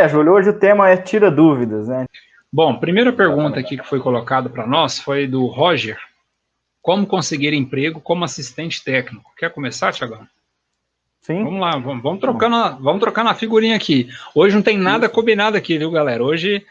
Júlio, hoje o tema é tira dúvidas, né? Bom, primeira pergunta aqui que foi colocada para nós foi do Roger. Como conseguir emprego como assistente técnico? Quer começar, Thiagão? Sim. Vamos lá, vamos trocando a figurinha aqui. Hoje não tem nada combinado aqui, viu, galera? Hoje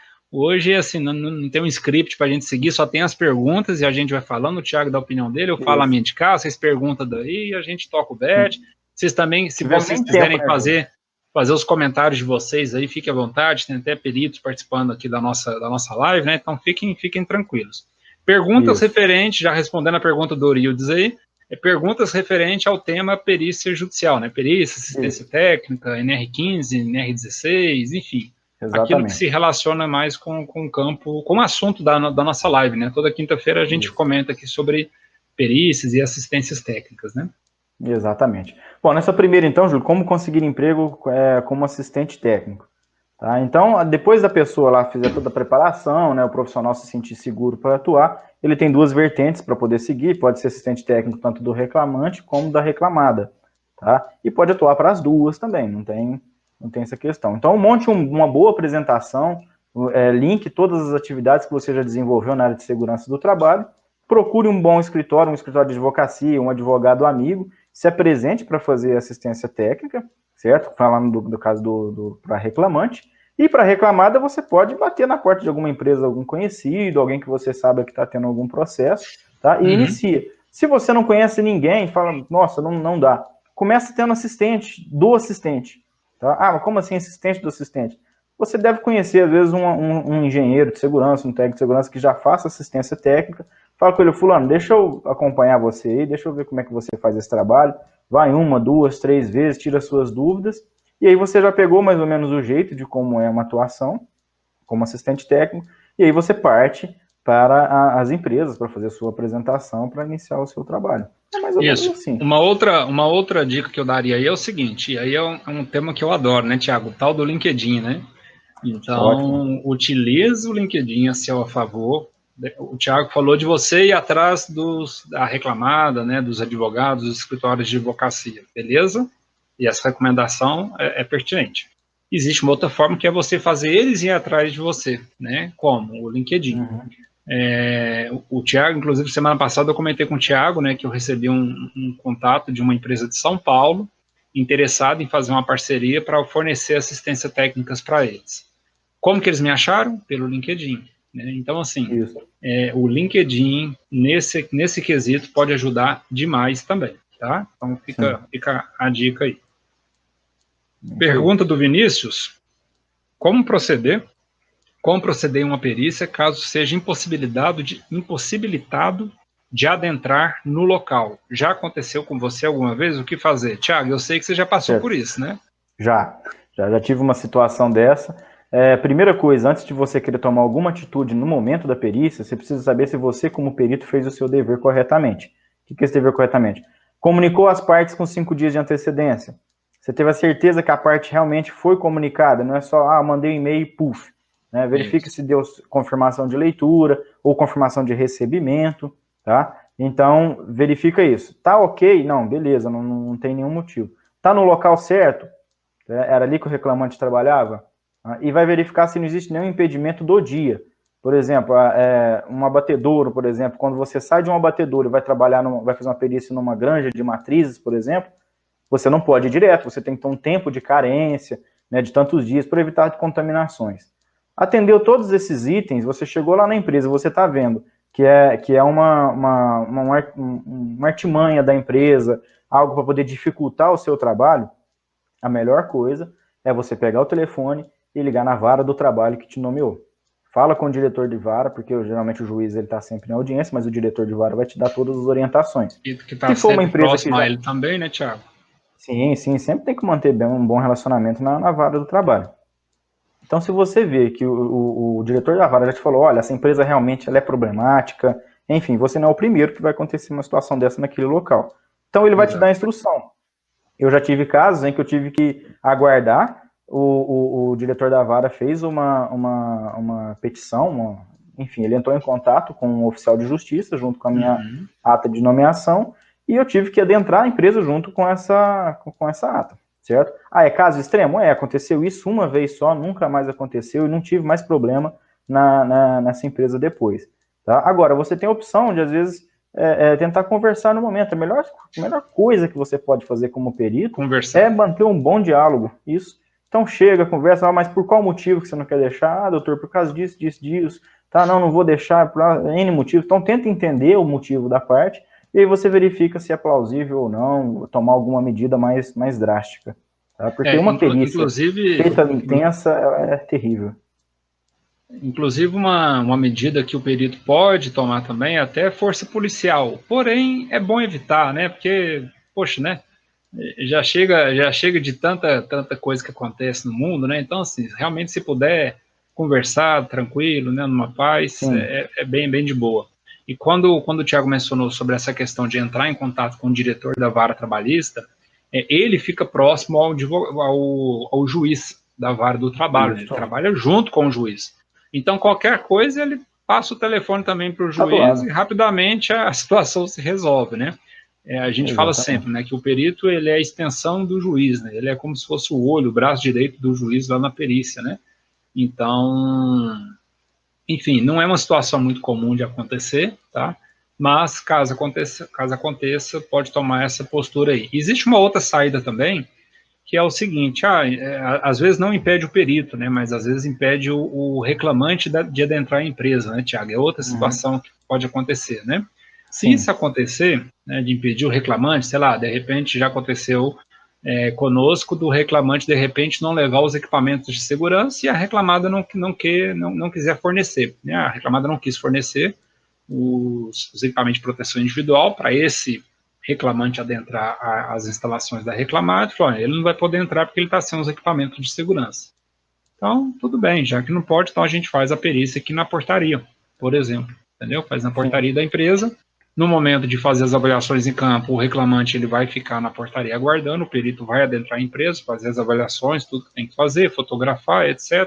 assim, não tem um script para a gente seguir, só tem as perguntas e a gente vai falando, o Thiago dá a opinião dele, eu falo a minha de cá, vocês perguntam daí, a gente toca o bet. Vocês também, se vocês quiserem fazer os comentários de vocês aí, fiquem à vontade, tem até peritos participando aqui da nossa live, né? Então fiquem tranquilos. Perguntas referentes, já respondendo a pergunta do Orildes aí, perguntas referentes ao tema perícia judicial, né? Perícia, assistência técnica, NR15, NR16, enfim. Exatamente. Aquilo que se relaciona mais com o campo, com o assunto da nossa live, né? Toda quinta-feira a gente comenta aqui sobre perícias e assistências técnicas, né? Exatamente. Bom, nessa primeira então, Júlio, como conseguir emprego como assistente técnico? Tá? Então, depois da pessoa lá fizer toda a preparação, né, o profissional se sentir seguro para atuar, ele tem duas vertentes para poder seguir, pode ser assistente técnico tanto do reclamante como da reclamada, tá? E pode atuar para as duas também, não tem essa questão. Então, monte uma boa apresentação, link todas as atividades que você já desenvolveu na área de segurança do trabalho, procure um bom escritório, um escritório de advocacia, um advogado amigo, se apresente para fazer assistência técnica, certo? Falando do caso para reclamante. E para reclamada, você pode bater na porta de alguma empresa, algum conhecido, alguém que você sabe que está tendo algum processo, tá? E inicia. Se você não conhece ninguém, fala, nossa, não dá. Começa tendo assistente do assistente. Tá? Ah, mas como assim assistente do assistente? Você deve conhecer, às vezes, um engenheiro de segurança, um técnico de segurança que já faça assistência técnica. Fala com ele, fulano, deixa eu acompanhar você aí, deixa eu ver como é que você faz esse trabalho. Vai 1, 2, 3 vezes, tira suas dúvidas. E aí você já pegou mais ou menos o jeito de como é uma atuação como assistente técnico. E aí você parte para as empresas para fazer a sua apresentação para iniciar o seu trabalho. É mais ou menos assim. Uma outra dica que eu daria aí é o seguinte, e aí é um tema que eu adoro, né, Thiago? O tal do LinkedIn, né? Então, utilize o LinkedIn a seu favor. O Thiago falou de você ir atrás da reclamada, né, dos advogados, dos escritórios de advocacia, beleza? E essa recomendação é pertinente. Existe uma outra forma que é você fazer eles ir atrás de você, né? Como? O LinkedIn. O Thiago, inclusive, semana passada eu comentei com o Thiago, né, que eu recebi um contato de uma empresa de São Paulo interessada em fazer uma parceria para fornecer assistência técnicas para eles. Como que eles me acharam? Pelo LinkedIn. Né? Então, assim, o LinkedIn, nesse quesito, pode ajudar demais também, tá? Então, fica a dica aí. Pergunta do Vinícius: como proceder em uma perícia caso seja impossibilitado de adentrar no local? Já aconteceu com você alguma vez? O que fazer? Thiago, eu sei que você já passou por isso, né? Já tive uma situação dessa. Primeira coisa, antes de você querer tomar alguma atitude no momento da perícia, você precisa saber se você, como perito, fez o seu dever corretamente. O que é esse dever corretamente? Comunicou as partes com 5 dias de antecedência. Você teve a certeza que a parte realmente foi comunicada, não é só, mandei um e-mail e puf. Né? Verifique se deu confirmação de leitura ou confirmação de recebimento, tá? Então, verifica isso. Tá ok? Não, beleza, não tem nenhum motivo. Tá no local certo? Era ali que o reclamante trabalhava? E vai verificar se não existe nenhum impedimento do dia. Por exemplo, um abatedouro, por exemplo, quando você sai de um abatedouro e vai vai fazer uma perícia numa granja de matrizes, por exemplo, você não pode ir direto, você tem que ter um tempo de carência, né, de tantos dias, para evitar contaminações. Atendeu todos esses itens, você chegou lá na empresa, você está vendo que é uma artimanha da empresa, algo para poder dificultar o seu trabalho, a melhor coisa é você pegar o telefone e ligar na vara do trabalho que te nomeou. Fala com o diretor de vara, porque geralmente o juiz está sempre na audiência, mas o diretor de vara vai te dar todas as orientações. E que está sempre próximo a ele também, né, Thiago? Sim, sempre tem que manter um bom relacionamento na vara do trabalho. Então, se você vê que o diretor da vara já te falou, olha, essa empresa realmente ela é problemática, enfim, você não é o primeiro que vai acontecer uma situação dessa naquele local. Então, ele vai te dar a instrução. Eu já tive casos em que eu tive que aguardar, o diretor da vara fez uma petição, enfim, ele entrou em contato com um oficial de justiça, junto com a minha ata de nomeação, e eu tive que adentrar a empresa junto com essa ata. certo? É caso extremo? Aconteceu isso uma vez só, nunca mais aconteceu e não tive mais problema nessa empresa depois. Tá? Agora, você tem a opção de, às vezes, tentar conversar no momento. A melhor coisa que você pode fazer como perito é manter um bom diálogo. Isso. Então, chega, conversa, mas por qual motivo que você não quer deixar? Doutor, por causa disso, disso. Tá, não vou deixar por N motivo. Então, tenta entender o motivo da parte e aí você verifica se é plausível ou não, tomar alguma medida mais drástica. Tá? Porque uma perícia feita intensa é terrível. Inclusive, uma medida que o perito pode tomar também é até força policial. Porém, é bom evitar, né? Porque, poxa, né? Já chega de tanta coisa que acontece no mundo, né? Então, assim, realmente, se puder conversar tranquilo, né? Numa paz, é bem de boa. E quando o Thiago mencionou sobre essa questão de entrar em contato com o diretor da vara trabalhista, ele fica próximo ao juiz da vara do trabalho, né? Ele trabalha junto com o juiz. Então, qualquer coisa, ele passa o telefone também para o juiz e rapidamente a situação se resolve, né? A gente fala sempre, né, que o perito ele é a extensão do juiz, né? Ele é como se fosse o olho, o braço direito do juiz lá na perícia, né? Então, enfim, não é uma situação muito comum de acontecer, tá? Mas caso aconteça, pode tomar essa postura aí. Existe uma outra saída também, que é o seguinte, às vezes não impede o perito, né, mas às vezes impede o reclamante de adentrar a empresa, né, Thiago? É outra situação que pode acontecer, né? Se isso acontecer, né, de impedir o reclamante, sei lá, de repente já aconteceu conosco do reclamante, de repente, não levar os equipamentos de segurança e a reclamada não quiser fornecer, né? A reclamada não quis fornecer os equipamentos de proteção individual para esse reclamante adentrar as instalações da reclamada, falou, ele não vai poder entrar porque ele está sem os equipamentos de segurança. Então, tudo bem, já que não pode, então a gente faz a perícia aqui na portaria, por exemplo, entendeu? Faz na portaria da empresa, no momento de fazer as avaliações em campo, o reclamante ele vai ficar na portaria aguardando, o perito vai adentrar a empresa, fazer as avaliações, tudo que tem que fazer, fotografar, etc.,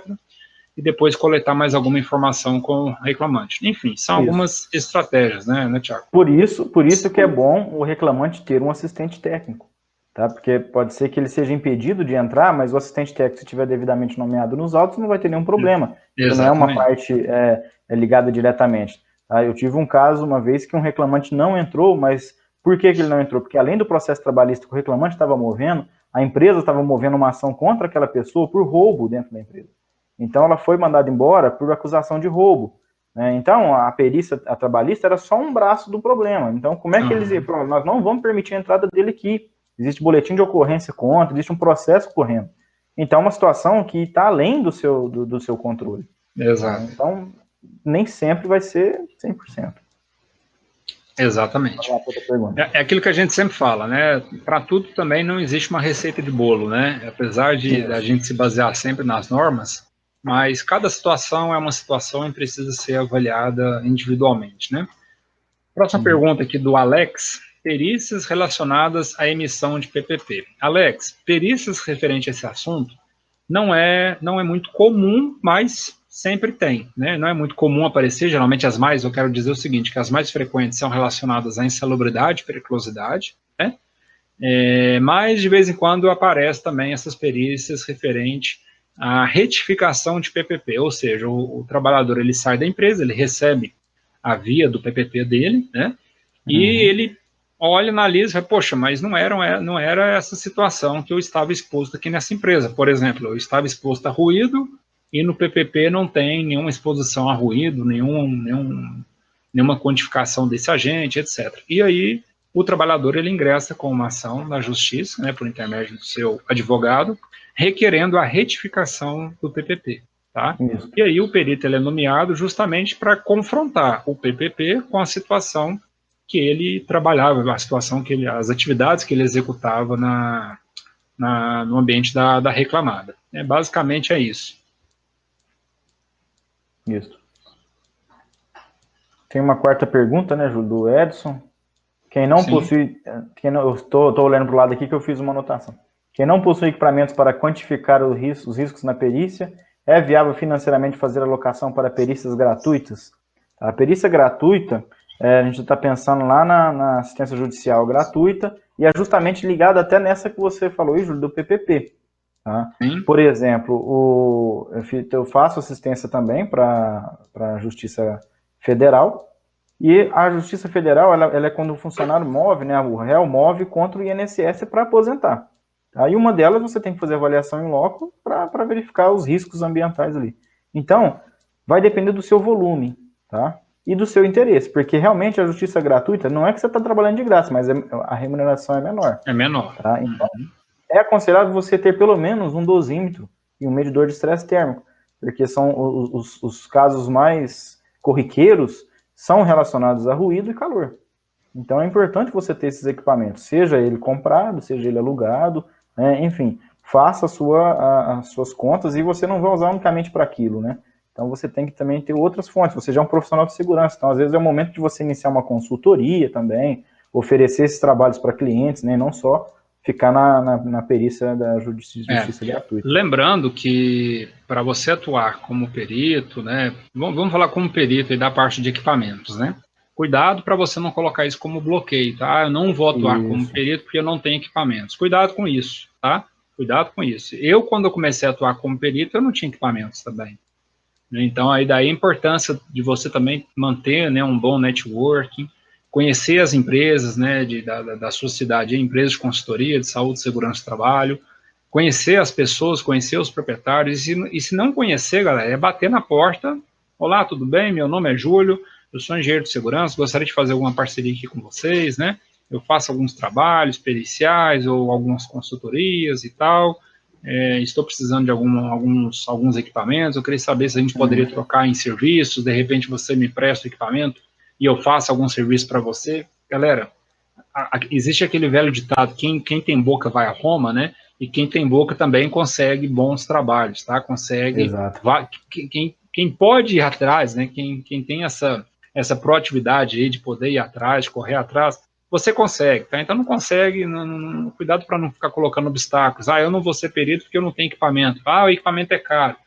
e depois coletar mais alguma informação com o reclamante. Enfim, são algumas estratégias, né, Thiago? Por isso que é bom o reclamante ter um assistente técnico, tá? Porque pode ser que ele seja impedido de entrar, mas o assistente técnico, se estiver devidamente nomeado nos autos, não vai ter nenhum problema. Isso não é uma parte ligada diretamente. Tá? Eu tive um caso uma vez que um reclamante não entrou, mas por que ele não entrou? Porque além do processo trabalhista que o reclamante estava movendo, a empresa estava movendo uma ação contra aquela pessoa por roubo dentro da empresa. Então, ela foi mandada embora por acusação de roubo. Né? Então, a perícia trabalhista era só um braço do problema. Então, como é que eles iam? Nós não vamos permitir a entrada dele aqui. Existe boletim de ocorrência contra, existe um processo correndo. Então, é uma situação que está além do seu controle. Exato. Então, nem sempre vai ser 100%. Exatamente. É aquilo que a gente sempre fala, né? Para tudo também não existe uma receita de bolo, né? Apesar de a gente se basear sempre nas normas, mas cada situação é uma situação e precisa ser avaliada individualmente, né? Próxima pergunta aqui do Alex. Perícias relacionadas à emissão de PPP. Alex, perícias referentes a esse assunto não é muito comum, mas sempre tem, né? Não é muito comum aparecer, geralmente eu quero dizer o seguinte, que as mais frequentes são relacionadas à insalubridade, periculosidade, né? Mas de vez em quando aparece também essas perícias referentes à retificação de PPP, ou seja, o trabalhador ele sai da empresa, ele recebe a via do PPP dele, né? E ele olha, analisa e fala, poxa, mas não era essa situação que eu estava exposto aqui nessa empresa. Por exemplo, eu estava exposto a ruído e no PPP não tem nenhuma exposição a ruído, nenhuma quantificação desse agente, etc. E aí o trabalhador ele ingressa com uma ação na justiça, né, por intermédio do seu advogado, requerendo a retificação do PPP. Tá? E aí o perito ele é nomeado justamente para confrontar o PPP com a situação que ele trabalhava, as atividades que ele executava no ambiente da reclamada. Basicamente é isso. Isso. Tem uma quarta pergunta, né, Júlio, do Edson. Eu estou olhando para o lado aqui que eu fiz uma anotação. Quem não possui equipamentos para quantificar os riscos na perícia, é viável financeiramente fazer alocação para perícias gratuitas? A perícia gratuita, a gente está pensando lá na assistência judicial gratuita e é justamente ligado até nessa que você falou, Júlio, do PPP. Tá? Por exemplo, eu faço assistência também para a Justiça Federal, e a Justiça Federal, ela é quando o funcionário move, né, o réu move contra o INSS para aposentar. Aí uma delas você tem que fazer avaliação em loco para verificar os riscos ambientais ali. Então, vai depender do seu volume, tá? E do seu interesse, porque realmente a justiça gratuita não é que você está trabalhando de graça, mas a remuneração é menor. É menor. Tá? Então, é aconselhável você ter pelo menos um dosímetro e um medidor de estresse térmico, porque são os casos mais corriqueiros são relacionados a ruído e calor. Então é importante você ter esses equipamentos, seja ele comprado, seja ele alugado, né? Enfim, faça as suas contas e você não vai usar unicamente para aquilo, né? Então você tem que também ter outras fontes, você já é um profissional de segurança, então às vezes é o momento de você iniciar uma consultoria também, oferecer esses trabalhos para clientes, né? Não só ficar na perícia da justiça gratuita. Lembrando que para você atuar como perito, né? Vamos falar como perito e da parte de equipamentos, né? Cuidado para você não colocar isso como bloqueio, tá? Eu não vou atuar como perito porque eu não tenho equipamentos. Cuidado com isso, tá? Cuidado com isso. Quando eu comecei a atuar como perito, eu não tinha equipamentos também. Então, aí daí a importância de você também manter, né, um bom networking, conhecer as empresas, né, da sua cidade, empresas de consultoria, de saúde e segurança do trabalho, conhecer as pessoas, conhecer os proprietários, e se não conhecer, galera, é bater na porta. Olá, tudo bem? Meu nome é Júlio, eu sou engenheiro de segurança, gostaria de fazer alguma parceria aqui com vocês, né? Eu faço alguns trabalhos periciais ou algumas consultorias e tal, estou precisando de alguns equipamentos, eu queria saber se a gente poderia trocar em serviços, de repente você me presta o equipamento e eu faço algum serviço para você. Galera, existe aquele velho ditado, quem tem boca vai a Roma, né? E quem tem boca também consegue bons trabalhos, tá? Consegue. Quem pode ir atrás, né? Quem tem essa proatividade aí de poder ir atrás, de correr atrás, você consegue, tá? Então não consegue, cuidado para não ficar colocando obstáculos. Eu não vou ser perito porque eu não tenho equipamento. O equipamento é caro.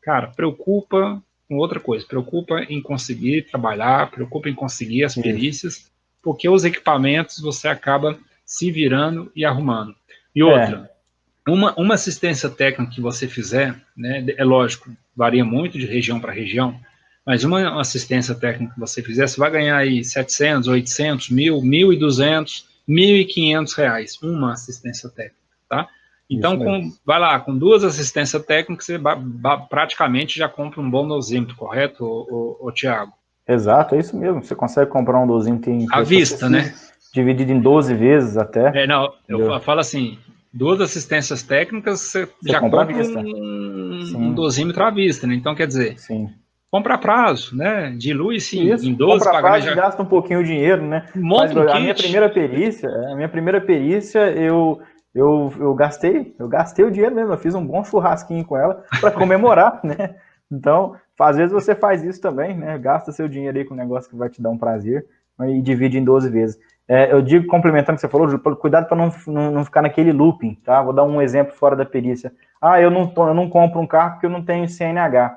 Cara, preocupa com outra coisa. Preocupa em conseguir trabalhar, preocupa em conseguir as perícias, porque os equipamentos você acaba se virando e arrumando. E outra, uma assistência técnica que você fizer, né, é lógico, varia muito de região para região, mas uma assistência técnica que você fizer, você vai ganhar aí 700, 800, 1.000, 1.200, 1.500 reais, uma assistência técnica, tá? Então, vai lá, com 2 assistências técnicas, você praticamente já compra um bom dosímetro, correto, ô Thiago? Exato, é isso mesmo. Você consegue comprar um dosímetro à vista, né? Dividido em 12 vezes até. Eu falo assim, 2 assistências técnicas, você já compra um dosímetro à vista, né? Então, quer dizer, compra a prazo, né? Dilui-se em 12 pagamentos. Compra a prazo, gasta um pouquinho de dinheiro, né? A minha primeira perícia, eu gastei o dinheiro mesmo, eu fiz um bom churrasquinho com ela para comemorar, né? Então, às vezes você faz isso também, né? Gasta seu dinheiro aí com um negócio que vai te dar um prazer e divide em 12 vezes. Eu digo, complementando o que você falou, Júlio, cuidado para não ficar naquele looping, tá? Vou dar um exemplo fora da perícia. Eu não compro um carro porque eu não tenho CNH.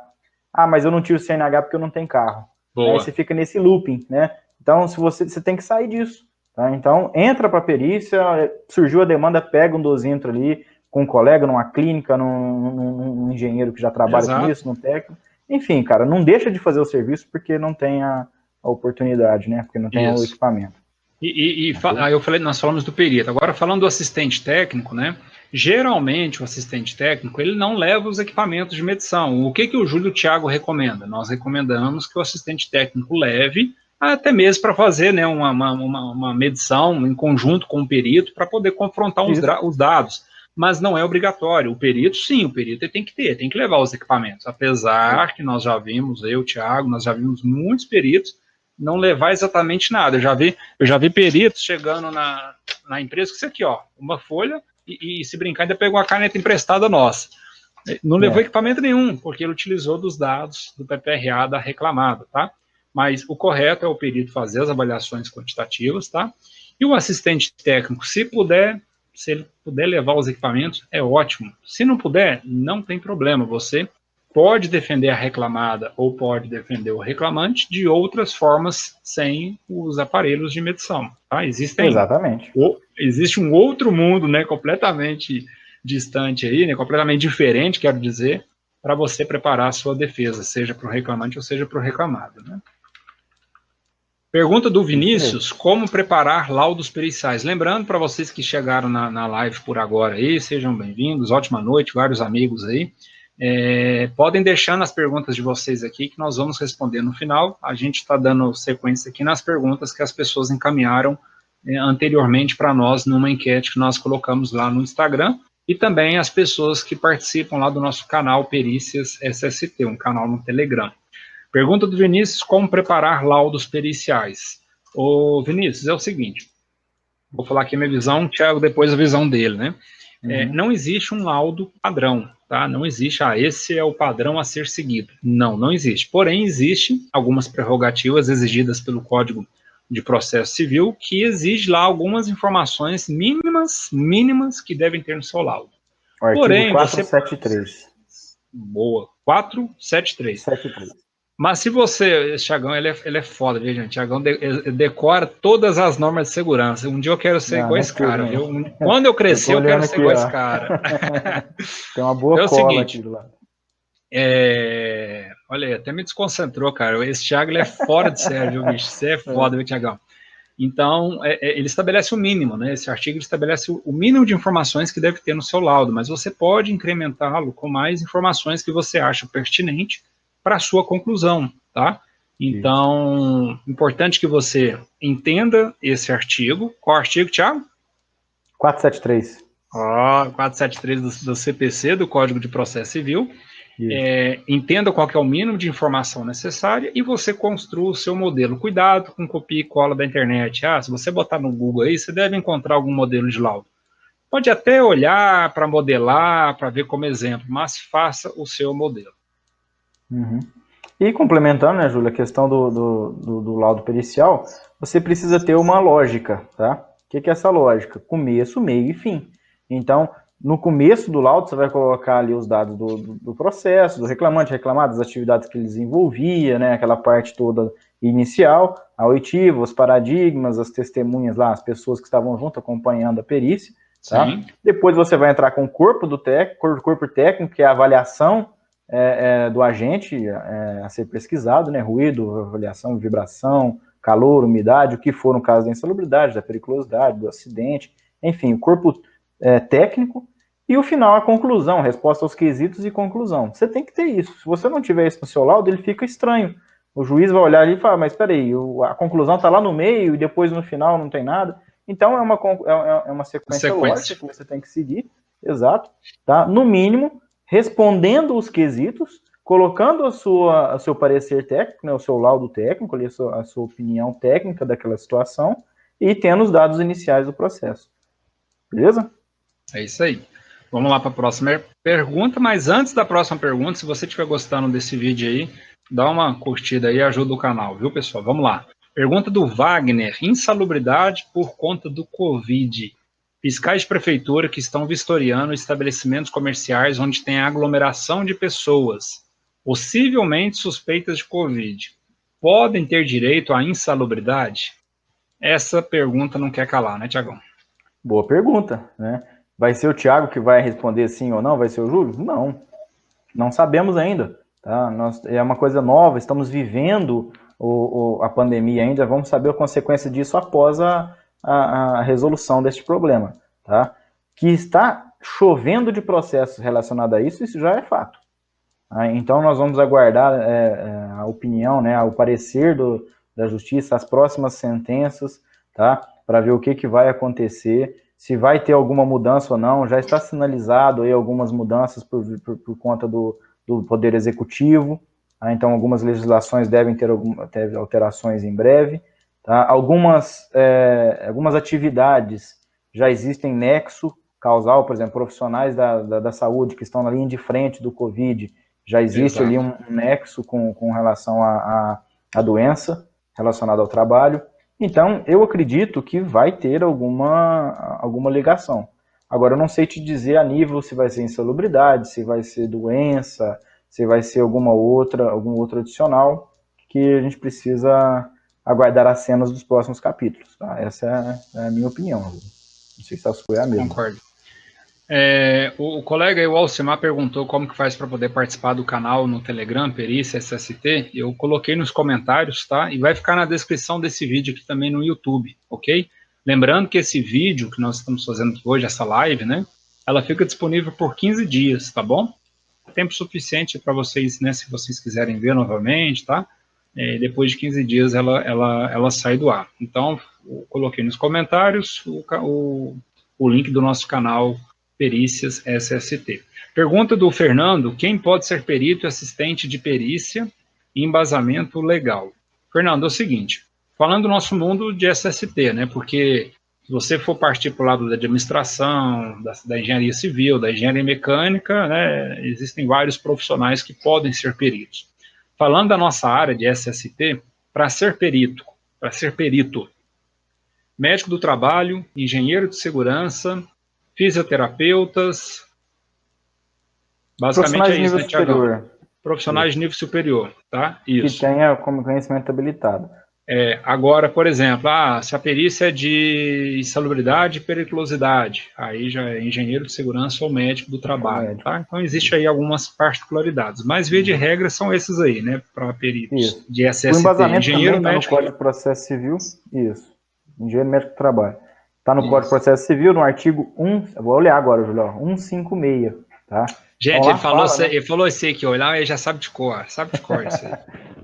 Mas eu não tiro CNH porque eu não tenho carro. Aí você fica nesse looping, né? Então, você tem que sair disso. Tá? Então, entra para a perícia, surgiu a demanda, pega um dosímetro ali, com um colega, numa clínica, num engenheiro que já trabalha com isso, num técnico. Enfim, cara, não deixa de fazer o serviço porque não tem a oportunidade, né? Porque não tem o equipamento. Eu falei, nós falamos do perito. Agora, falando do assistente técnico, né? Geralmente, o assistente técnico, ele não leva os equipamentos de medição. O que o Júlio e o Thiago recomendam? Nós recomendamos que o assistente técnico leve, até mesmo para fazer, né, uma medição em conjunto com o perito, para poder confrontar os dados. Mas não é obrigatório. O perito, sim, ele tem que levar os equipamentos. Apesar que nós já vimos, o Thiago, nós já vimos muitos peritos não levar exatamente nada. Eu já vi peritos chegando na empresa com isso aqui, uma folha, e se brincar, ainda pegou uma caneta emprestada nossa. Não levou equipamento nenhum, porque ele utilizou dos dados do PPRA da reclamada, tá? Mas o correto é o perito fazer as avaliações quantitativas, tá? E o assistente técnico, se ele puder levar os equipamentos, é ótimo. Se não puder, não tem problema. Você pode defender a reclamada ou pode defender o reclamante de outras formas sem os aparelhos de medição. Tá? Exatamente. Existe um outro mundo, né, completamente distante aí, né, completamente diferente, quero dizer, para você preparar a sua defesa, seja para o reclamante ou seja para o reclamado. Né? Pergunta do Vinícius, como preparar laudos periciais? Lembrando para vocês que chegaram na live por agora aí, sejam bem-vindos, ótima noite, vários amigos aí. Podem deixando as perguntas de vocês aqui, que nós vamos responder no final. A gente está dando sequência aqui nas perguntas que as pessoas encaminharam anteriormente para nós, numa enquete que nós colocamos lá no Instagram, e também as pessoas que participam lá do nosso canal Perícias SST, um canal no Telegram. Pergunta do Vinícius, como preparar laudos periciais? Ô, Vinícius, é o seguinte, vou falar aqui a minha visão, Thiago, depois a visão dele, né? Não existe um laudo padrão, tá? Não existe, esse é o padrão a ser seguido. Não existe. Porém, existem algumas prerrogativas exigidas pelo Código de Processo Civil que exige lá algumas informações mínimas que devem ter no seu laudo. O artigo porém, 473. Boa. 473. Mas se você, Thiagão, ele é foda, viu, gente? Thiagão decora todas as normas de segurança. Um dia eu quero ser igual esse cara, viu? Quando eu crescer, eu quero ser igual esse cara. Tem uma boa cola aqui do lado. Olha aí, até me desconcentrou, cara. Esse Thiago, ele é fora de sério, viu, bicho? Você é foda, viu, Thiagão? Então, ele estabelece o mínimo, né? Esse artigo estabelece o mínimo de informações que deve ter no seu laudo, mas você pode incrementá-lo com mais informações que você acha pertinente para a sua conclusão, tá? Então, importante que você entenda esse artigo. Qual artigo, Thiago? 473. 473 do CPC, do Código de Processo Civil. Entenda qual que é o mínimo de informação necessária e você construa o seu modelo. Cuidado com copia e cola da internet. Se você botar no Google aí, você deve encontrar algum modelo de laudo. Pode até olhar para modelar, para ver como exemplo, mas faça o seu modelo. E complementando, né, Júlia, a questão do laudo pericial, você precisa ter uma lógica, tá? O que é essa lógica? Começo, meio e fim. Então, no começo do laudo, você vai colocar ali os dados do processo, do reclamante, reclamado, das atividades que ele desenvolvia, né, aquela parte toda inicial, a oitiva, os paradigmas, as testemunhas lá, as pessoas que estavam junto acompanhando a perícia, tá? Depois você vai entrar com o corpo técnico, que é a avaliação do agente a ser pesquisado, né, ruído, avaliação, vibração, calor, umidade, o que for no caso da insalubridade, da periculosidade, do acidente, enfim, o corpo técnico, e o final, a conclusão, resposta aos quesitos e conclusão. Você tem que ter isso. Se você não tiver isso no seu laudo, ele fica estranho. O juiz vai olhar ali e falar, mas espera aí, a conclusão está lá no meio e depois no final não tem nada. Então, é uma sequência lógica que você tem que seguir, exato, tá? No mínimo, respondendo os quesitos, colocando o seu parecer técnico, né, o seu laudo técnico, ali, a sua opinião técnica daquela situação, e tendo os dados iniciais do processo. Beleza? É isso aí. Vamos lá para a próxima pergunta, mas antes da próxima pergunta, se você estiver gostando desse vídeo aí, dá uma curtida aí e ajuda o canal, viu, pessoal? Vamos lá. Pergunta do Wagner. Insalubridade por conta do Covid. Fiscais de prefeitura que estão vistoriando estabelecimentos comerciais onde tem aglomeração de pessoas, possivelmente suspeitas de Covid, podem ter direito à insalubridade? Essa pergunta não quer calar, né, Tiagão? Boa pergunta, né? Vai ser o Thiago que vai responder sim ou não? Vai ser o Júlio? Não sabemos ainda. Tá? É uma coisa nova, estamos vivendo a pandemia ainda, vamos saber a consequência disso após a resolução deste problema. Tá? Que está chovendo de processos relacionados a isso já é fato. Tá? Então nós vamos aguardar a opinião, né, o parecer da Justiça, as próximas sentenças, tá? Para ver o que vai acontecer, se vai ter alguma mudança ou não. Já está sinalizado aí algumas mudanças por conta do Poder Executivo, tá? Então algumas legislações devem ter alterações em breve. Tá? Algumas atividades já existem nexo causal, por exemplo, profissionais da saúde que estão na linha de frente do Covid, já existe ali um nexo com relação à doença relacionada ao trabalho. Então, eu acredito que vai ter alguma ligação. Agora, eu não sei te dizer a nível se vai ser insalubridade, se vai ser doença, se vai ser algum outro adicional, que a gente precisa aguardar as cenas dos próximos capítulos. Tá? Essa é a minha opinião. Não sei se a sua é a mesma. Concordo. O colega o Alcimar perguntou como que faz para poder participar do canal no Telegram, Perícia SST. Eu coloquei nos comentários, tá? E vai ficar na descrição desse vídeo aqui também no YouTube, ok? Lembrando que esse vídeo que nós estamos fazendo hoje, essa live, né? Ela fica disponível por 15 dias, tá bom? Tempo suficiente para vocês, né? Se vocês quiserem ver novamente, tá? Depois de 15 dias ela sai do ar. Então, eu coloquei nos comentários o link do nosso canal Perícias SST. Pergunta do Fernando: quem pode ser perito e assistente de perícia e embasamento legal? Fernando, é o seguinte, falando do nosso mundo de SST, né? Porque se você for partir para o lado da administração, da engenharia civil, da engenharia mecânica, né? Existem vários profissionais que podem ser peritos. Falando da nossa área de SST, para ser perito, médico do trabalho, engenheiro de segurança, fisioterapeutas, basicamente é isso, né, Tiagão? Profissionais de nível superior, tá? Isso. Que tenha como conhecimento habilitado. Agora, por exemplo, se a perícia é de insalubridade e periculosidade, aí já é engenheiro de segurança ou médico do trabalho, tá? Então, existe aí algumas particularidades, mas, via de regra, são esses aí, né, para peritos de SST. O embasamento engenheiro também médico... no Código de Processo Civil, isso, engenheiro médico do trabalho. Está no Código de Processo Civil, no artigo 1, eu vou olhar agora, Julio, 156, tá? Gente, então, ele falou esse aqui, olhar e já sabe de cor isso aí.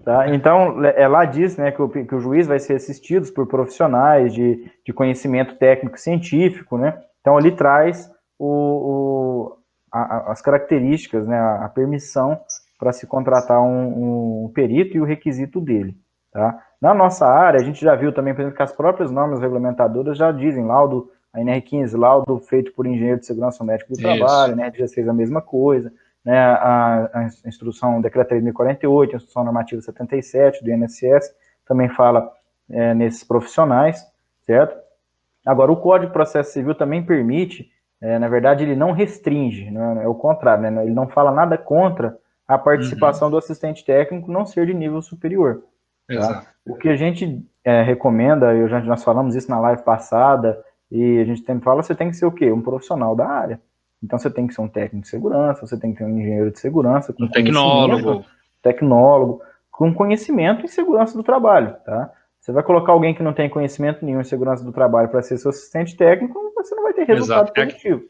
Tá? Então, lá diz, né, que o juiz vai ser assistido por profissionais de conhecimento técnico e científico, né? Então, ele traz as características, né, a permissão para se contratar um perito e o requisito dele, tá? Na nossa área, a gente já viu também, por exemplo, que as próprias normas regulamentadoras já dizem, laudo, a NR15, laudo feito por engenheiro de segurança médico do trabalho, né, já fez a mesma coisa, né, a instrução, decreto 3.048, a instrução normativa 77 do INSS, também fala nesses profissionais, certo? Agora, o Código de Processo Civil também permite, na verdade, ele não restringe, né, é o contrário, né, ele não fala nada contra a participação do assistente técnico não ser de nível superior. Tá? O que a gente recomenda, nós falamos isso na live passada, e a gente sempre fala, você tem que ser o quê? Um profissional da área. Então você tem que ser um técnico de segurança, você tem que ser um engenheiro de segurança, com tecnólogo, com conhecimento em segurança do trabalho, tá? Você vai colocar alguém que não tem conhecimento nenhum em segurança do trabalho para ser seu assistente técnico, você não vai ter resultado positivo.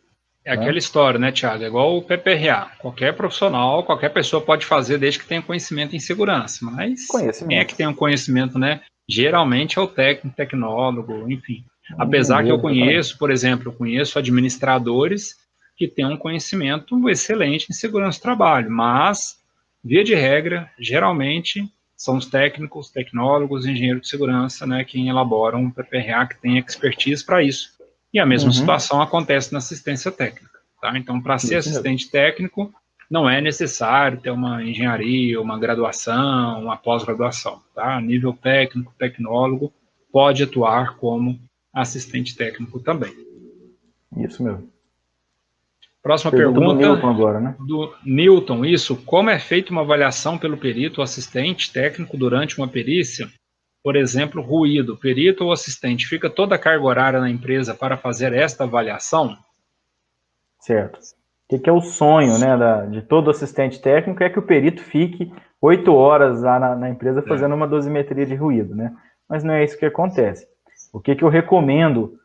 É aquela história, né, Thiago? É igual o PPRA. Qualquer profissional, qualquer pessoa pode fazer desde que tenha conhecimento em segurança. Mas quem é que tem um conhecimento, né? Geralmente é o técnico, tecnólogo, enfim. Apesar que eu conheço, por exemplo, administradores que têm um conhecimento excelente em segurança do trabalho, mas, via de regra, geralmente são os técnicos, tecnólogos, engenheiros de segurança, né, quem elaboram um PPRA que tem expertise para isso. E a mesma situação acontece na assistência técnica, tá? Então, para ser assistente técnico, não é necessário ter uma engenharia, uma graduação, uma pós-graduação, tá? Nível técnico, tecnólogo, pode atuar como assistente técnico também. Isso mesmo. Próxima pergunta do Newton agora, né? Do Newton, isso. Como é feita uma avaliação pelo perito ou assistente técnico durante uma perícia? Por exemplo, ruído. Perito ou assistente fica toda a carga horária na empresa para fazer esta avaliação? Certo. O que é o sonho, né, de todo assistente técnico é que o perito fique 8 horas lá na empresa fazendo uma dosimetria de ruído, né? Mas não é isso que acontece. O que eu recomendo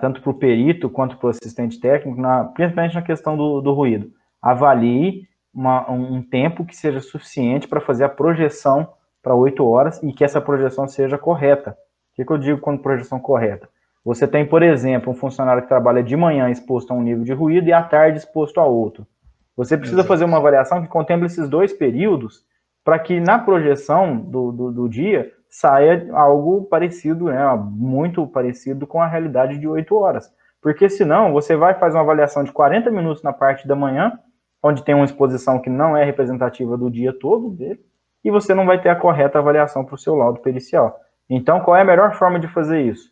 tanto para o perito quanto para o assistente técnico, principalmente na questão do ruído, avalie um tempo que seja suficiente para fazer a projeção para 8 horas e que essa projeção seja correta. O que eu digo quando projeção correta? Você tem, por exemplo, um funcionário que trabalha de manhã exposto a um nível de ruído e à tarde exposto a outro. Você precisa fazer uma avaliação que contemple esses dois períodos para que na projeção do dia saia algo parecido, né, muito parecido com a realidade de 8 horas. Porque senão você vai fazer uma avaliação de 40 minutos na parte da manhã, onde tem uma exposição que não é representativa do dia todo dele, e você não vai ter a correta avaliação para o seu laudo pericial. Então, qual é a melhor forma de fazer isso?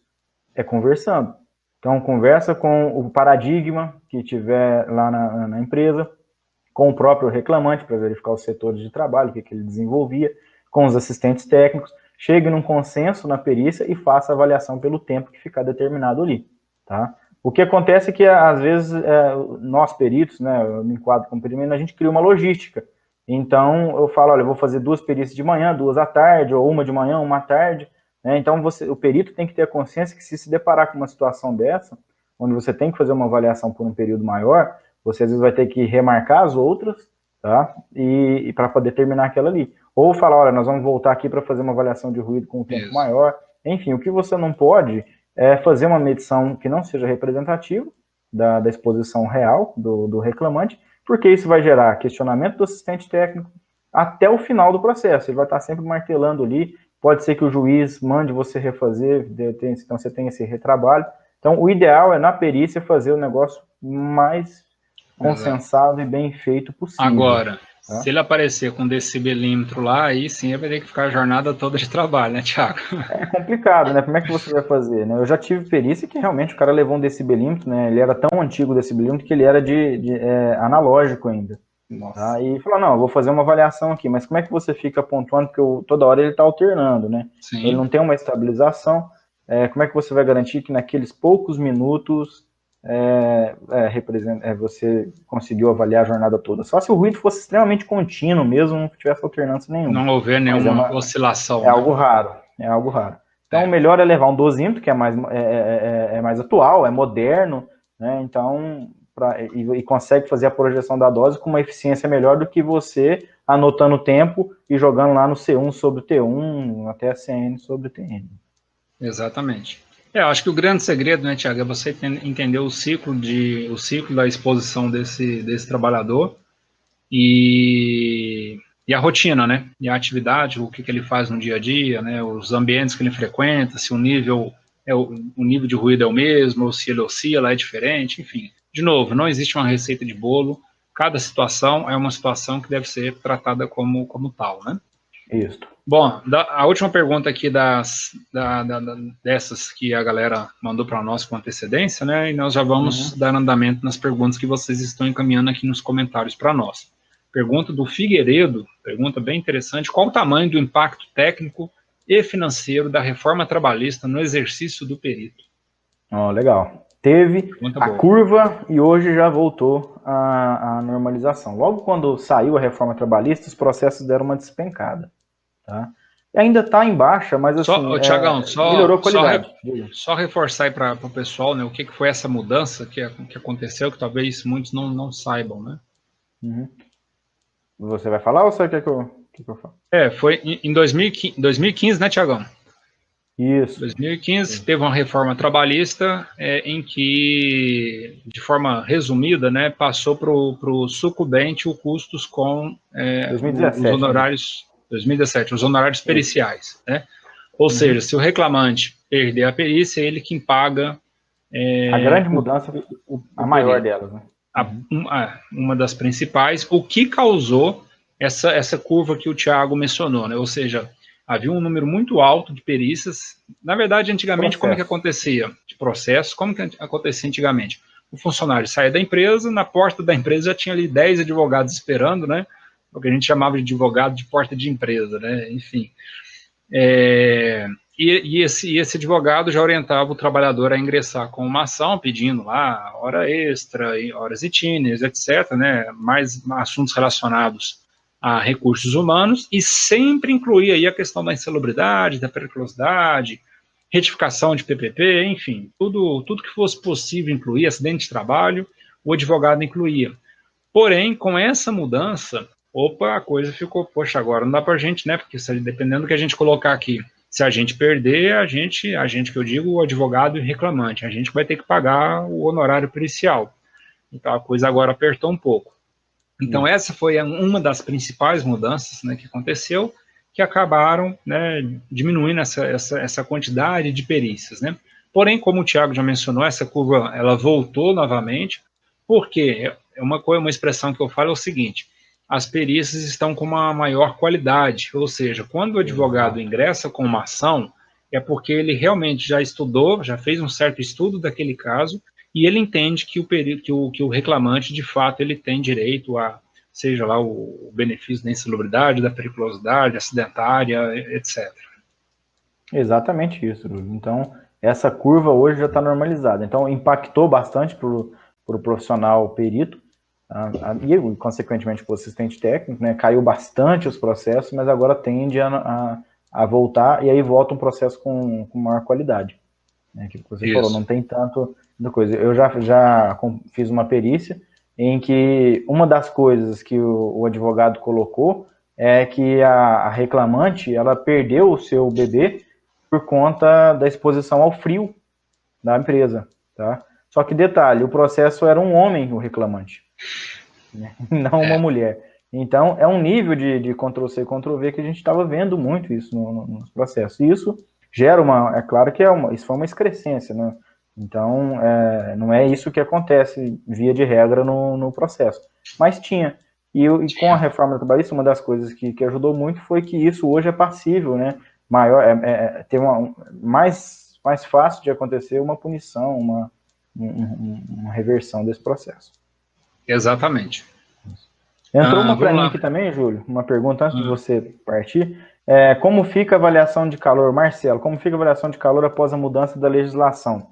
É conversando. Então, conversa com o paradigma que tiver lá na empresa, com o próprio reclamante para verificar os setores de trabalho, o que ele desenvolvia, com os assistentes técnicos, chegue num consenso na perícia e faça a avaliação pelo tempo que ficar determinado ali, tá? O que acontece é que, às vezes, nós peritos, né, eu me enquadro como perito, a gente cria uma logística. Então, eu falo, olha, eu vou fazer 2 perícias de manhã, 2 à tarde, ou uma de manhã, uma à tarde, né? Então, o perito tem que ter a consciência que se deparar com uma situação dessa, onde você tem que fazer uma avaliação por um período maior, você às vezes vai ter que remarcar as outras, tá? E para poder terminar aquela ali. Ou falar, olha, nós vamos voltar aqui para fazer uma avaliação de ruído com um tempo maior. Enfim, o que você não pode é fazer uma medição que não seja representativa da exposição real do reclamante, porque isso vai gerar questionamento do assistente técnico até o final do processo. Ele vai estar sempre martelando ali. Pode ser que o juiz mande você refazer, então você tem esse retrabalho. Então, o ideal é, na perícia, fazer o negócio mais consensado e bem feito possível. Agora, se ele aparecer com decibelímetro lá, aí sim vai ter que ficar a jornada toda de trabalho, né, Thiago? É complicado, né? Como é que você vai fazer, né? Eu já tive perícia que realmente o cara levou um decibelímetro, né? Ele era tão antigo o decibelímetro que ele era de analógico ainda. Tá? E falou, não, eu vou fazer uma avaliação aqui, mas como é que você fica pontuando? Porque toda hora ele está alternando, né? Sim. Ele não tem uma estabilização. Como é que você vai garantir que naqueles poucos minutos você conseguiu avaliar a jornada toda? Só se o ruído fosse extremamente contínuo mesmo, não tivesse alternância nenhuma. Não houver nenhuma oscilação. É algo raro, Então, o melhor é levar um dosímetro, que é mais atual, é moderno, né? Então, e consegue fazer a projeção da dose com uma eficiência melhor do que você anotando o tempo e jogando lá no C1 sobre T1, até a CN sobre TN. Exatamente. Eu acho que o grande segredo, né, Thiago, é você entender o ciclo da exposição desse trabalhador e a rotina, né? E a atividade, o que ele faz no dia a dia, né? Os ambientes que ele frequenta, se o nível de ruído é o mesmo, ou se ele oscila, é diferente, enfim. De novo, não existe uma receita de bolo. Cada situação é uma situação que deve ser tratada como tal, né? Isso. Bom, a última pergunta aqui dessas que a galera mandou para nós com antecedência, né? E nós já vamos dar andamento nas perguntas que vocês estão encaminhando aqui nos comentários para nós. Pergunta do Figueiredo, pergunta bem interessante: qual o tamanho do impacto técnico e financeiro da reforma trabalhista no exercício do perito? Legal. Teve a curva e hoje já voltou à normalização. Logo quando saiu a reforma trabalhista, os processos deram uma despencada. Tá? E ainda está em baixa, mas assim, Thiagão, melhorou a qualidade. Só reforçar aí para o pessoal, né, o que foi essa mudança que aconteceu, que talvez muitos não saibam, né? Você vai falar ou você quer que eu fale? Foi em 2015, né, Thiagão? Isso. 2015 teve uma reforma trabalhista em que, de forma resumida, né, passou para o sucumbente o custos com 2017, os honorários... 2017, os honorários periciais, né? Ou seja, se o reclamante perder a perícia, ele quem paga... a grande mudança, a maior delas, né? Uma das principais, o que causou essa curva que o Thiago mencionou, né? Ou seja, havia um número muito alto de perícias. Na verdade, antigamente, como que acontecia? De processo, como que acontecia antigamente? O funcionário saía da empresa, na porta da empresa já tinha ali 10 advogados esperando, né? O que a gente chamava de advogado de porta de empresa, né? Enfim. E esse advogado já orientava o trabalhador a ingressar com uma ação, pedindo lá hora extra, horas itíneres, etc., né? Mais assuntos relacionados a recursos humanos, e sempre incluía aí a questão da insalubridade, da periculosidade, retificação de PPP, enfim, tudo que fosse possível incluir, acidente de trabalho, o advogado incluía. Porém, com essa mudança, a coisa ficou, poxa, agora não dá pra gente, né, porque dependendo do que a gente colocar aqui, se a gente perder, a gente que eu digo, o advogado e o reclamante, a gente vai ter que pagar o honorário pericial. Então a coisa agora apertou um pouco. Então essa foi uma das principais mudanças, né, que aconteceu, que acabaram, né, diminuindo essa quantidade de perícias, né. Porém, como o Thiago já mencionou, essa curva ela voltou novamente, porque uma expressão que eu falo é o seguinte: as perícias estão com uma maior qualidade, ou seja, quando o advogado ingressa com uma ação, é porque ele realmente já estudou, já fez um certo estudo daquele caso, e ele entende que o reclamante, de fato, ele tem direito a seja lá o benefício da insalubridade, da periculosidade, acidentária, etc. Exatamente isso, Júlio. Então, essa curva hoje já está normalizada. Então, impactou bastante para o profissional perito, e, consequentemente, para o assistente técnico, né? Caiu bastante os processos, mas agora tende a voltar, e aí volta um processo com maior qualidade. Né? Que você falou, não tem tanto coisa. Eu já fiz uma perícia em que uma das coisas que o advogado colocou é que a reclamante, ela perdeu o seu bebê por conta da exposição ao frio da empresa, tá? Só que detalhe, o processo era um homem o reclamante, né? Não uma mulher. Então, é um nível de Ctrl-C, Ctrl-V que a gente estava vendo muito isso nos processos. E isso gera é claro que isso foi uma excrescência, né? Então, não é isso que acontece, via de regra, no processo. Mas tinha. E com a reforma trabalhista, uma das coisas que ajudou muito foi que isso hoje é passível, né? Ter mais fácil de acontecer uma punição, uma reversão desse processo. Exatamente. Entrou uma para mim aqui também, Júlio, uma pergunta antes de você partir. Como fica a avaliação de calor, Marcelo, como fica a avaliação de calor após a mudança da legislação?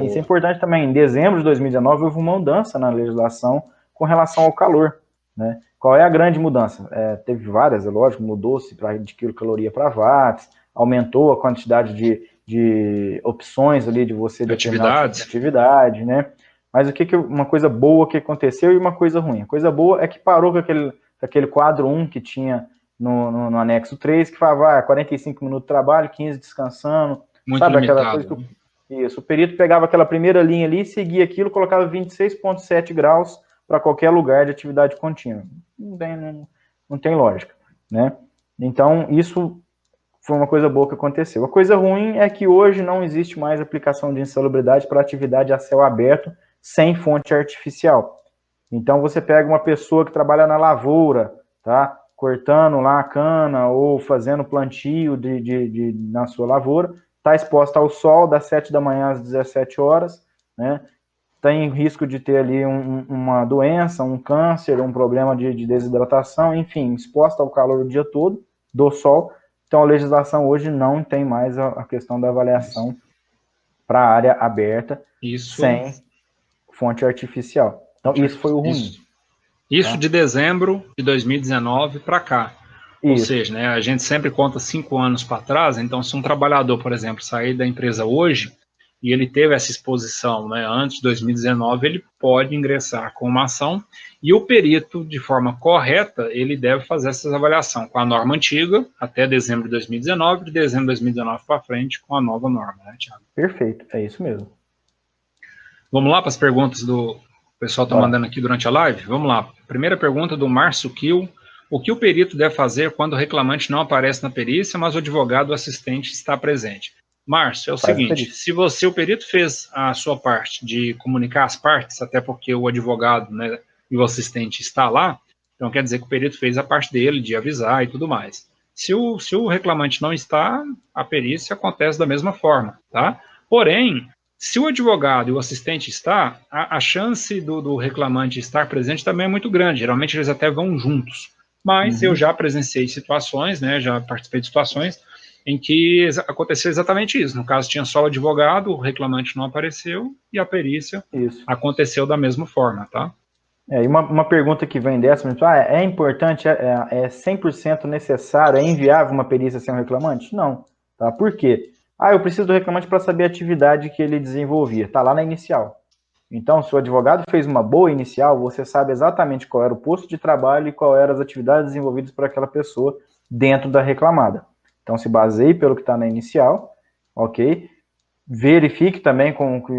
Isso é importante também. Em dezembro de 2019, houve uma mudança na legislação com relação ao calor, né? Qual é a grande mudança? Teve várias, é lógico, mudou-se de quilocaloria para watts, aumentou a quantidade de opções ali de você determinar atividade, né? Mas uma coisa boa que aconteceu e uma coisa ruim. A coisa boa é que parou com aquele quadro 1 que tinha no anexo 3, que falava 45 minutos de trabalho, 15 descansando. Muito sabe limitado. Aquela coisa que isso, o perito pegava aquela primeira linha ali, seguia aquilo, colocava 26,7 graus para qualquer lugar de atividade contínua. Não tem lógica, né? Então, isso foi uma coisa boa que aconteceu. A coisa ruim é que hoje não existe mais aplicação de insalubridade para atividade a céu aberto sem fonte artificial. Então, você pega uma pessoa que trabalha na lavoura, tá? Cortando lá a cana ou fazendo plantio na sua lavoura, está exposta ao sol das 7 da manhã às 17 horas, né? Tem risco de ter ali uma doença, um câncer, um problema de desidratação, enfim, exposta ao calor o dia todo do sol. Então, a legislação hoje não tem mais a questão da avaliação para a área aberta sem fonte artificial. Então, isso foi o ruim. Isso tá? De dezembro de 2019 para cá. Isso. Ou seja, né, a gente sempre conta 5 anos para trás, então se um trabalhador, por exemplo, sair da empresa hoje e ele teve essa exposição, né, antes de 2019, ele pode ingressar com uma ação e o perito, de forma correta, ele deve fazer essa avaliação com a norma antiga até dezembro de 2019, de dezembro de 2019 para frente com a nova norma, né, Thiago? Perfeito, é isso mesmo. Vamos lá para as perguntas do pessoal está mandando aqui durante a live? Vamos lá. Primeira pergunta do Márcio Kiel. O que o perito deve fazer quando o reclamante não aparece na perícia, mas o advogado assistente está presente? Márcio, é o seguinte, se o perito fez a sua parte de comunicar as partes, até porque o advogado, né, e o assistente está lá, então quer dizer que o perito fez a parte dele, de avisar e tudo mais. Se o reclamante não está, a perícia acontece da mesma forma, tá? Porém, se o advogado e o assistente está, a chance do reclamante estar presente também é muito grande, geralmente eles até vão juntos. Mas eu já presenciei situações, né, já participei de situações em que aconteceu exatamente isso. No caso, tinha só o advogado, o reclamante não apareceu e a perícia aconteceu da mesma forma, tá? E uma pergunta que vem dessa, é importante, é 100% necessário, é inviável uma perícia sem um reclamante? Não, tá? Por quê? Eu preciso do reclamante para saber a atividade que ele desenvolvia, tá lá na inicial. Então, se o advogado fez uma boa inicial, você sabe exatamente qual era o posto de trabalho e qual eram as atividades desenvolvidas por aquela pessoa dentro da reclamada. Então, se baseie pelo que está na inicial, ok? Verifique também com o que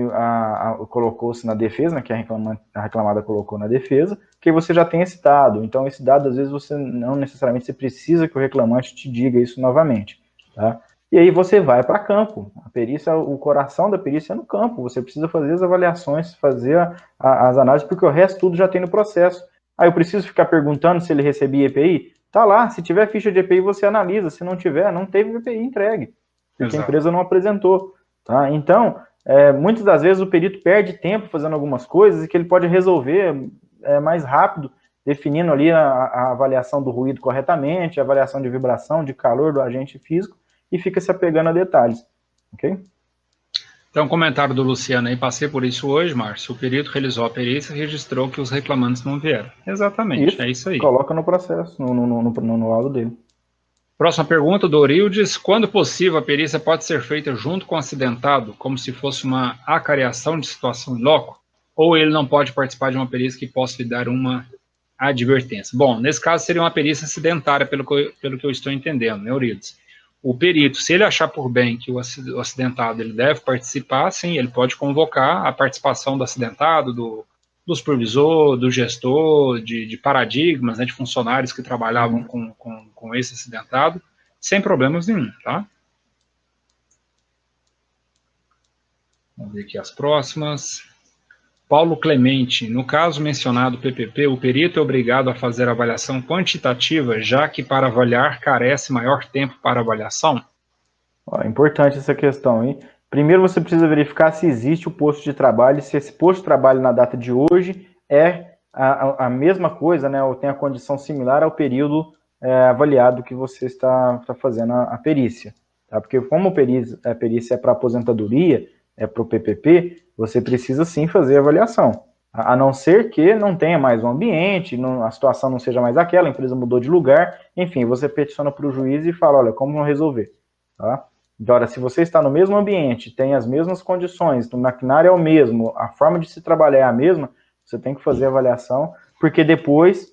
colocou-se na defesa, né, que a reclamada colocou na defesa, que você já tem esse dado. Então, esse dado, às vezes, você não necessariamente você precisa que o reclamante te diga isso novamente, tá? E aí você vai para campo. A perícia, o coração da perícia é no campo. Você precisa fazer as avaliações, fazer as análises, porque o resto tudo já tem no processo. Eu preciso ficar perguntando se ele recebia EPI? Tá lá, se tiver ficha de EPI, você analisa. Se não tiver, não teve EPI entregue, porque a empresa não apresentou. Tá? Então, muitas das vezes o perito perde tempo fazendo algumas coisas e que ele pode resolver mais rápido definindo ali a avaliação do ruído corretamente, a avaliação de vibração, de calor do agente físico, e fica se apegando a detalhes, ok? Então, comentário do Luciano aí, passei por isso hoje, Márcio, o perito realizou a perícia e registrou que os reclamantes não vieram. Exatamente, é isso aí. Coloca no processo, no laudo dele. Próxima pergunta do Orildes. Quando possível, a perícia pode ser feita junto com o acidentado, como se fosse uma acariação de situação em loco? Ou ele não pode participar de uma perícia que possa lhe dar uma advertência? Bom, nesse caso seria uma perícia acidentária, pelo que eu estou entendendo, né, Orildes? O perito, se ele achar por bem que o acidentado ele deve participar, sim, ele pode convocar a participação do acidentado, do supervisor, do gestor, de paradigmas, né, de funcionários que trabalhavam com esse acidentado, sem problemas nenhum, tá? Vamos ver aqui as próximas. Paulo Clemente, no caso mencionado PPP, o perito é obrigado a fazer avaliação quantitativa, já que para avaliar carece maior tempo para avaliação? É importante essa questão, hein? Primeiro você precisa verificar se existe o posto de trabalho, se esse posto de trabalho na data de hoje é a mesma coisa, né, ou tem a condição similar ao período avaliado que você está fazendo a perícia. Tá? Porque como a perícia é para aposentadoria, é para o PPP, você precisa sim fazer a avaliação. A não ser que não tenha mais um ambiente, a situação não seja mais aquela, a empresa mudou de lugar, enfim, você peticiona para o juiz e fala, olha, como vamos resolver? Tá? Agora, se você está no mesmo ambiente, tem as mesmas condições, o maquinário é o mesmo, a forma de se trabalhar é a mesma, você tem que fazer a avaliação, porque depois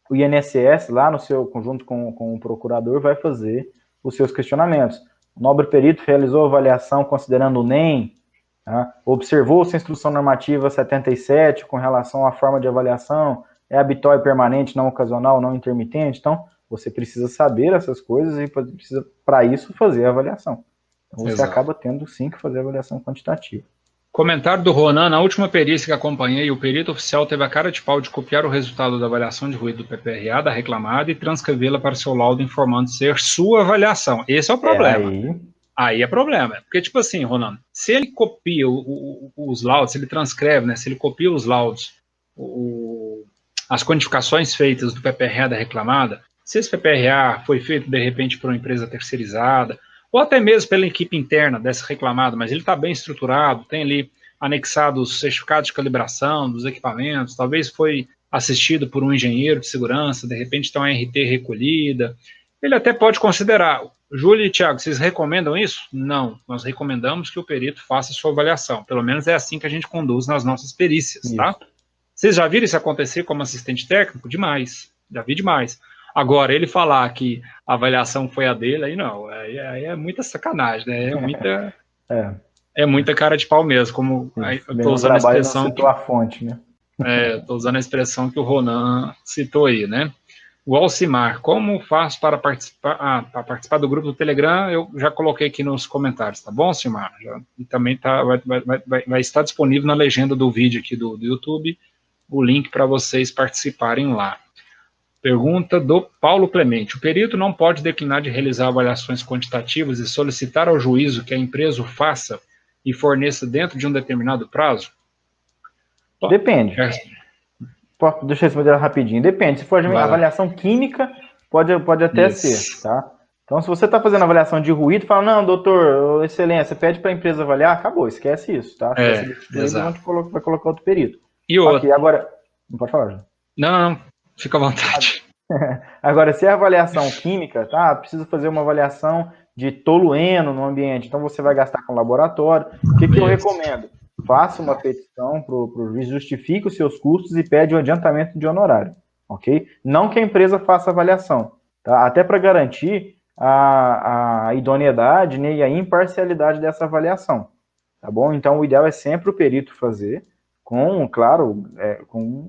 o INSS, lá no seu conjunto com o procurador, vai fazer os seus questionamentos. O nobre perito realizou a avaliação considerando o NEM, tá? Observou-se a instrução normativa 77 com relação à forma de avaliação, é habitual e permanente, não ocasional, não intermitente, então você precisa saber essas coisas e precisa, para isso, fazer a avaliação. Então você acaba tendo sim que fazer a avaliação quantitativa. Comentário do Ronan, na última perícia que acompanhei, o perito oficial teve a cara de pau de copiar o resultado da avaliação de ruído do PPRA da reclamada e transcrevê-la para seu laudo informando ser sua avaliação. Esse é o problema. Aí é problema. Porque, tipo assim, Ronan, se ele copia os laudos, se ele transcreve, né, se ele copia os laudos, as quantificações feitas do PPRA da reclamada, se esse PPRA foi feito, de repente, por uma empresa terceirizada, ou até mesmo pela equipe interna dessa reclamada, mas ele está bem estruturado, tem ali anexados certificados de calibração dos equipamentos, talvez foi assistido por um engenheiro de segurança, de repente tem uma RT recolhida, ele até pode considerar. Júlio e Thiago, vocês recomendam isso? Não, nós recomendamos que o perito faça a sua avaliação, pelo menos é assim que a gente conduz nas nossas perícias, tá? Vocês já viram isso acontecer como assistente técnico? Demais, já vi demais. Agora, ele falar que a avaliação foi a dele, aí não, aí é muita sacanagem, né? É muita cara de pau mesmo, como eu estou usando a expressão. Não citou a fonte, né? Estou usando a expressão que o Ronan citou aí, né? O Alcimar, como faço para participar? Para participar do grupo do Telegram, eu já coloquei aqui nos comentários, tá bom, Alcimar? E também vai estar disponível na legenda do vídeo aqui do YouTube, o link para vocês participarem lá. Pergunta do Paulo Clemente. O perito não pode declinar de realizar avaliações quantitativas e solicitar ao juízo que a empresa o faça e forneça dentro de um determinado prazo? Depende. Deixa eu responder rapidinho. Depende. Se for avaliação química, pode até ser, tá? Então, se você está fazendo avaliação de ruído, fala, não, doutor, excelência, pede para a empresa avaliar, acabou, esquece isso, tá? Exato. Vai colocar outro perito. E outro? Agora, não pode falar, João. Não, fica à vontade. Agora, se é avaliação química, tá? Precisa fazer uma avaliação de tolueno no ambiente, então você vai gastar com laboratório. O que eu recomendo? Faça uma petição para o juiz, justifique os seus custos e pede o adiantamento de honorário, ok? Não que a empresa faça avaliação, tá? Até para garantir a idoneidade, né, e a imparcialidade dessa avaliação, tá bom? Então, o ideal é sempre o perito fazer, com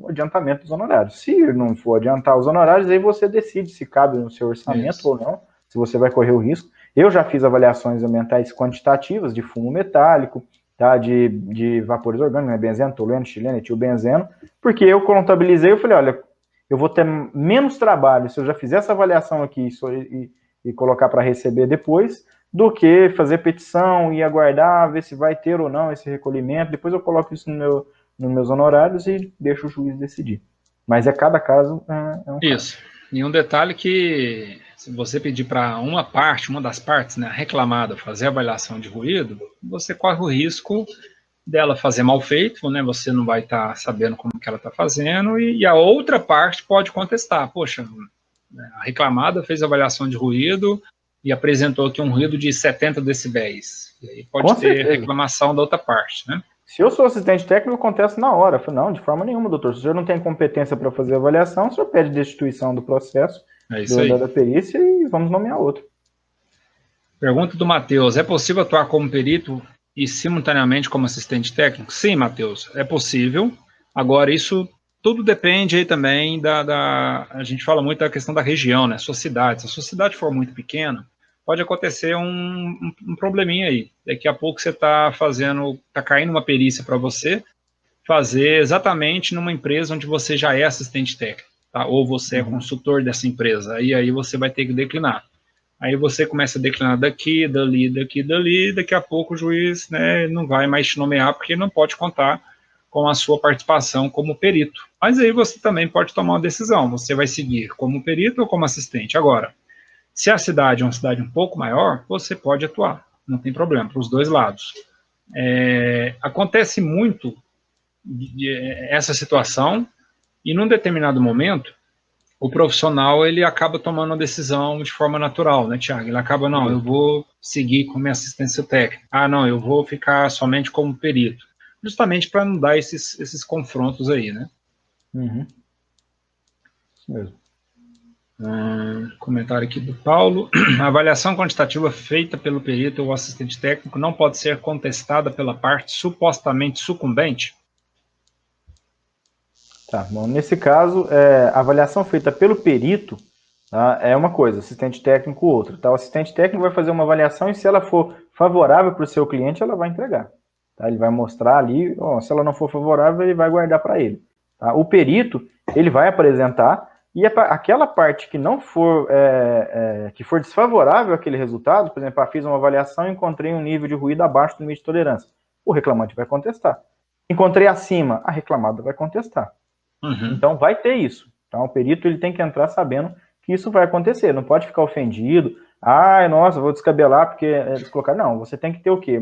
o adiantamento dos honorários. Se não for adiantar os honorários, aí você decide se cabe no seu orçamento ou não, se você vai correr o risco. Eu já fiz avaliações ambientais quantitativas de fumo metálico, tá, de vapores orgânicos, né, benzeno, tolueno, xileno, etilbenzeno, porque eu contabilizei, eu falei, olha, eu vou ter menos trabalho se eu já fizer essa avaliação aqui e colocar para receber depois, do que fazer petição e aguardar, ver se vai ter ou não esse recolhimento, depois eu coloco isso nos meus honorários e deixo o juiz decidir. Mas cada caso é um Isso. caso. E um detalhe que, se você pedir para uma das partes, né, reclamada, fazer avaliação de ruído, você corre o risco dela fazer mal feito, né? Você não vai estar sabendo como que ela está fazendo, e a outra parte pode contestar. Poxa, a reclamada fez avaliação de ruído e apresentou aqui um ruído de 70 decibéis. E aí pode Com ter certeza. reclamação da outra parte, né? Se eu sou assistente técnico, acontece na hora. Eu falo, não, de forma nenhuma, doutor. Se o senhor não tem competência para fazer a avaliação, o senhor pede destituição do processo É isso aí. da perícia e vamos nomear outro. Pergunta do Matheus: é possível atuar como perito e simultaneamente como assistente técnico? Sim, Matheus, é possível. Agora, isso tudo depende aí também a gente fala muito da questão da região, né? Sua cidade. Se a sua cidade for muito pequena, pode acontecer um probleminha aí. Daqui a pouco você está caindo uma perícia para você fazer exatamente numa empresa onde você já é assistente técnico, tá? Ou você é consultor dessa empresa. E aí você vai ter que declinar. Aí você começa a declinar daqui, dali, daqui a pouco o juiz, né, não vai mais te nomear porque não pode contar com a sua participação como perito. Mas aí você também pode tomar uma decisão, você vai seguir como perito ou como assistente. Agora, se a cidade é uma cidade um pouco maior, você pode atuar, não tem problema, para os dois lados. Acontece muito essa situação e num determinado momento, o profissional ele acaba tomando a decisão de forma natural, né, Tiago? Ele acaba, não, eu vou seguir com minha assistência técnica. Ah, não, eu vou ficar somente como perito. Justamente para não dar esses confrontos aí, né? Isso mesmo. Comentário aqui do Paulo. A avaliação quantitativa feita pelo perito ou assistente técnico não pode ser contestada pela parte supostamente sucumbente? Tá, bom, nesse caso, a avaliação feita pelo perito, tá, é uma coisa, assistente técnico outra. Tá? O assistente técnico vai fazer uma avaliação e se ela for favorável para o seu cliente, ela vai entregar. Tá? Ele vai mostrar ali, ó, se ela não for favorável, ele vai guardar para ele. Tá? O perito, ele vai apresentar e aquela parte que não for, que for desfavorável àquele resultado, por exemplo, fiz uma avaliação e encontrei um nível de ruído abaixo do limite de tolerância. O reclamante vai contestar. Encontrei acima, a reclamada vai contestar. Então vai ter isso. Então o perito ele tem que entrar sabendo que isso vai acontecer. Não pode ficar ofendido. Ah, nossa, vou descabelar porque eles colocaram. Não, você tem que ter o quê?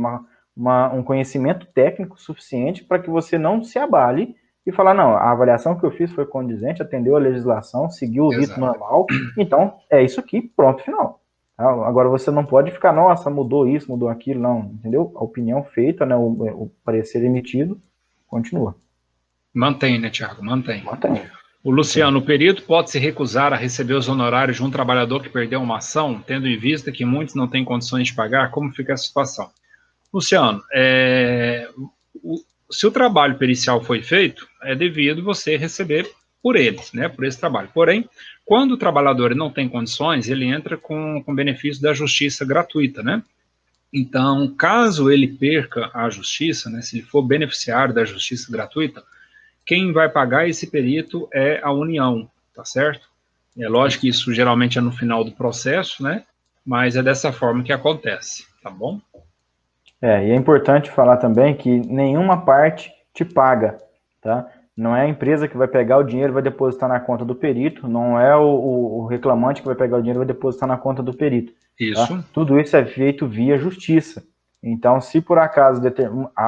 Um conhecimento técnico suficiente para que você não se abale e falar, não, a avaliação que eu fiz foi condizente, atendeu a legislação, seguiu o rito normal, então é isso aqui, pronto, final. Agora você não pode ficar, nossa, mudou isso, mudou aquilo, não, entendeu? A opinião feita, né, o parecer emitido, continua. Mantém, né, Tiago? Mantém. Mantém. O Luciano, o perito pode se recusar a receber os honorários de um trabalhador que perdeu uma ação, tendo em vista que muitos não têm condições de pagar? Como fica a situação? Luciano, se o trabalho pericial foi feito, é devido você receber por eles, né, por esse trabalho. Porém, quando o trabalhador não tem condições, ele entra com benefício da justiça gratuita, né? Então, caso ele perca a justiça, né, se ele for beneficiário da justiça gratuita, quem vai pagar esse perito é a União, tá certo? É lógico que isso geralmente é no final do processo, né? Mas é dessa forma que acontece, tá bom? E é importante falar também que nenhuma parte te paga, tá? Não é a empresa que vai pegar o dinheiro e vai depositar na conta do perito, não é o reclamante que vai pegar o dinheiro e vai depositar na conta do perito. Isso. Tá? Tudo isso é feito via justiça. Então, se por acaso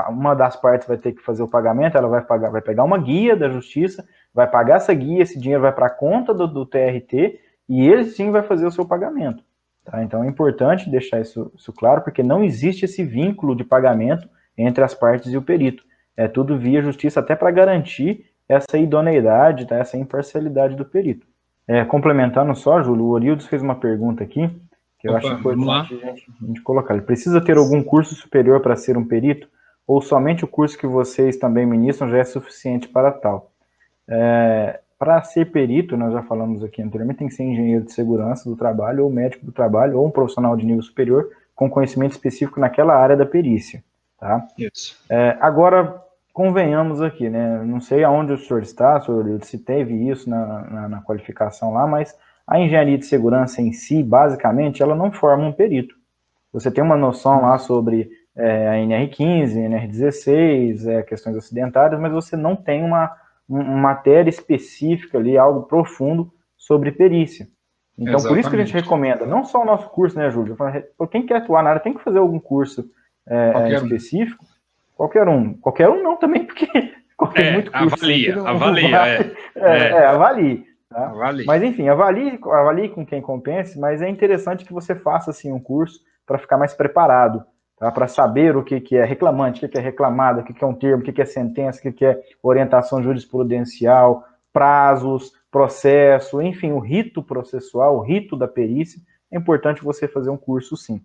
uma das partes vai ter que fazer o pagamento, ela vai pegar uma guia da justiça, vai pagar essa guia, esse dinheiro vai para a conta do TRT e ele sim vai fazer o seu pagamento. Tá? Então é importante deixar isso claro, porque não existe esse vínculo de pagamento entre as partes e o perito. É tudo via justiça, até para garantir essa idoneidade, tá? Essa imparcialidade do perito. Complementando só, Júlio, o Orildes fez uma pergunta aqui, que eu acho importante a gente colocar. Ele precisa ter algum curso superior para ser um perito? Ou somente o curso que vocês também ministram já é suficiente para tal? Para ser perito, nós já falamos aqui anteriormente, tem que ser engenheiro de segurança do trabalho, ou médico do trabalho, ou um profissional de nível superior com conhecimento específico naquela área da perícia. Tá? Isso. Agora, convenhamos aqui, né? Não sei aonde o senhor está, se teve isso na qualificação lá, mas a engenharia de segurança em si, basicamente, ela não forma um perito. Você tem uma noção lá sobre a NR15, NR16, questões acidentárias, mas você não tem uma matéria específica ali, algo profundo sobre perícia. Então, Exatamente. Por isso que a gente recomenda, não só o nosso curso, né, Júlio? Quem quer atuar na área tem que fazer algum curso específico. Qualquer um não também, porque muito curso. Avalie. Tá? Mas, enfim, avalie com quem compense, mas é interessante que você faça, assim, um curso para ficar mais preparado, tá? Para saber o que é reclamante, o que é reclamado, o que é um termo, o que é sentença, o que é orientação jurisprudencial, prazos, processo, enfim, o rito processual, o rito da perícia. É importante você fazer um curso, sim.